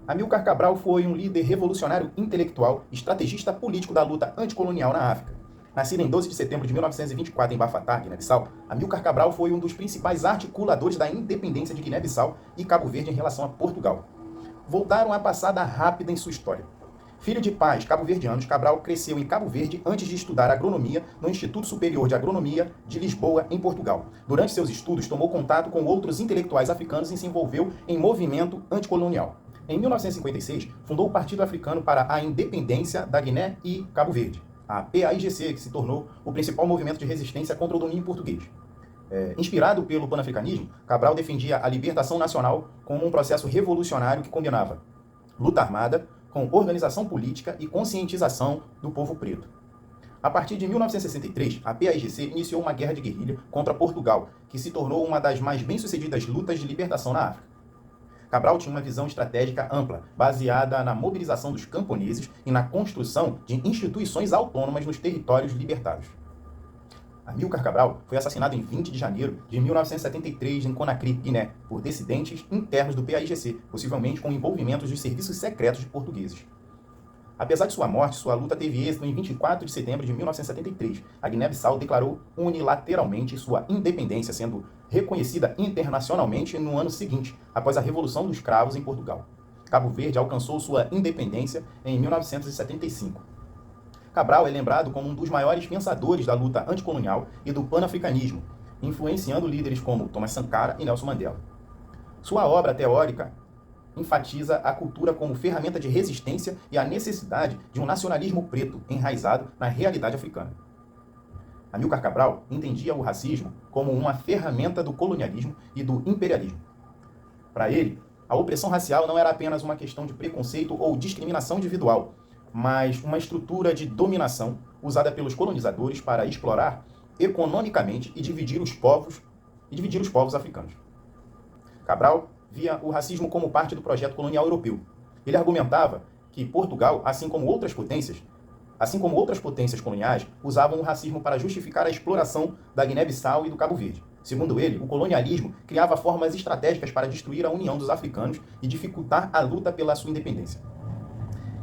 Amílcar Cabral foi um líder revolucionário intelectual e estrategista político da luta anticolonial na África. Nascido em 12 de setembro de 1924 em Bafatá, Guiné-Bissau, Amílcar Cabral foi um dos principais articuladores da independência de Guiné-Bissau e Cabo Verde em relação a Portugal. Voltaram à passada rápida em sua história. Filho de pais cabo-verdianos, Cabral cresceu em Cabo Verde antes de estudar agronomia no Instituto Superior de Agronomia de Lisboa, em Portugal. Durante seus estudos, tomou contato com outros intelectuais africanos e se envolveu em movimento anticolonial. Em 1956, fundou o Partido Africano para a Independência da Guiné e Cabo Verde, a PAIGC, que se tornou o principal movimento de resistência contra o domínio português. Inspirado pelo panafricanismo, Cabral defendia a libertação nacional como um processo revolucionário que combinava luta armada com organização política e conscientização do povo preto. A partir de 1963, a PAIGC iniciou uma guerra de guerrilha contra Portugal, que se tornou uma das mais bem-sucedidas lutas de libertação na África. Cabral tinha uma visão estratégica ampla, baseada na mobilização dos camponeses e na construção de instituições autônomas nos territórios libertados. Amílcar Cabral foi assassinado em 20 de janeiro de 1973 em Conakry, Guiné, por dissidentes internos do PAIGC, possivelmente com envolvimentos dos serviços secretos de portugueses. Apesar de sua morte, sua luta teve êxito em 24 de setembro de 1973. A Guiné-Bissau declarou unilateralmente sua independência, sendo reconhecida internacionalmente no ano seguinte, após a Revolução dos Cravos em Portugal. Cabo Verde alcançou sua independência em 1975. Cabral é lembrado como um dos maiores pensadores da luta anticolonial e do panafricanismo, influenciando líderes como Thomas Sankara e Nelson Mandela. Sua obra teórica enfatiza a cultura como ferramenta de resistência e a necessidade de um nacionalismo preto enraizado na realidade africana. Amílcar Cabral entendia o racismo como uma ferramenta do colonialismo e do imperialismo. Para ele, a opressão racial não era apenas uma questão de preconceito ou discriminação individual, mas uma estrutura de dominação usada pelos colonizadores para explorar economicamente e dividir os povos africanos. Cabral via o racismo como parte do projeto colonial europeu. Ele argumentava que Portugal, assim como outras potências coloniais, usavam o racismo para justificar a exploração da Guiné-Bissau e do Cabo Verde. Segundo ele, o colonialismo criava formas estratégicas para destruir a união dos africanos e dificultar a luta pela sua independência.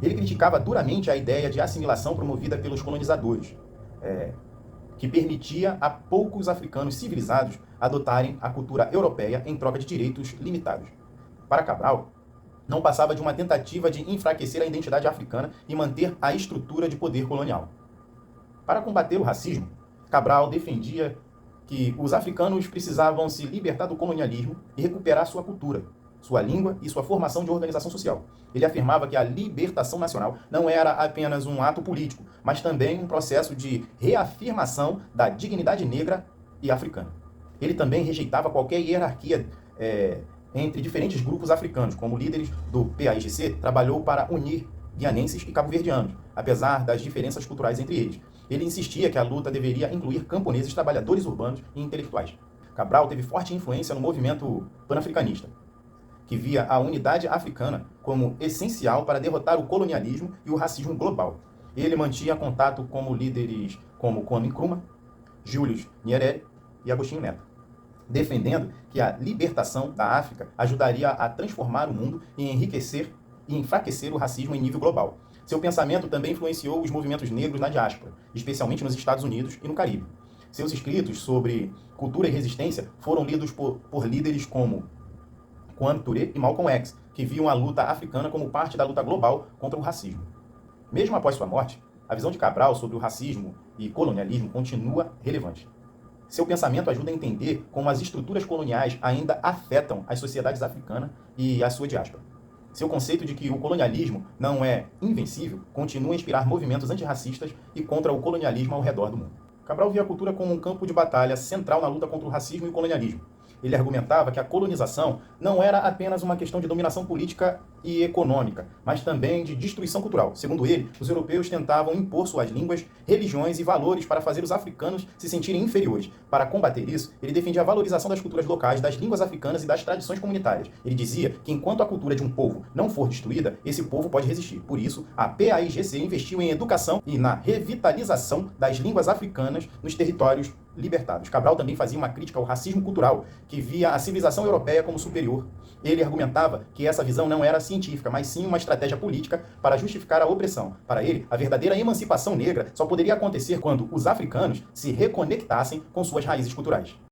Ele criticava duramente a ideia de assimilação promovida pelos colonizadores, que permitia a poucos africanos civilizados adotarem a cultura europeia em troca de direitos limitados. Para Cabral, não passava de uma tentativa de enfraquecer a identidade africana e manter a estrutura de poder colonial. Para combater o racismo, Cabral defendia que os africanos precisavam se libertar do colonialismo e recuperar sua cultura, sua língua e sua formação de organização social. Ele afirmava que a libertação nacional não era apenas um ato político, mas também um processo de reafirmação da dignidade negra e africana. Ele também rejeitava qualquer hierarquia entre diferentes grupos africanos. Como líderes do PAIGC, trabalhou para unir guianenses e cabo-verdianos, apesar das diferenças culturais entre eles. Ele insistia que a luta deveria incluir camponeses, trabalhadores urbanos e intelectuais. Cabral teve forte influência no movimento panafricanista, que via a unidade africana como essencial para derrotar o colonialismo e o racismo global. Ele mantinha contato com líderes como Kwame Nkrumah, Julius Nyerere e Agostinho Neto, defendendo que a libertação da África ajudaria a transformar o mundo e enriquecer e enfraquecer o racismo em nível global. Seu pensamento também influenciou os movimentos negros na diáspora, especialmente nos Estados Unidos e no Caribe. Seus escritos sobre cultura e resistência foram lidos por líderes como Kwame Ture e Malcolm X, que viam a luta africana como parte da luta global contra o racismo. Mesmo após sua morte, a visão de Cabral sobre o racismo e colonialismo continua relevante. Seu pensamento ajuda a entender como as estruturas coloniais ainda afetam as sociedades africanas e a sua diáspora. Seu conceito de que o colonialismo não é invencível continua a inspirar movimentos antirracistas e contra o colonialismo ao redor do mundo. Cabral via a cultura como um campo de batalha central na luta contra o racismo e o colonialismo. Ele argumentava que a colonização não era apenas uma questão de dominação política e econômica, mas também de destruição cultural. Segundo ele, os europeus tentavam impor suas línguas, religiões e valores para fazer os africanos se sentirem inferiores. Para combater isso, ele defendia a valorização das culturas locais, das línguas africanas e das tradições comunitárias. Ele dizia que enquanto a cultura de um povo não for destruída, esse povo pode resistir. Por isso, a PAIGC investiu em educação e na revitalização das línguas africanas nos territórios libertados. Cabral também fazia uma crítica ao racismo cultural, que via a civilização europeia como superior. Ele argumentava que essa visão não era científica, mas sim uma estratégia política para justificar a opressão. Para ele, a verdadeira emancipação negra só poderia acontecer quando os africanos se reconectassem com suas raízes culturais.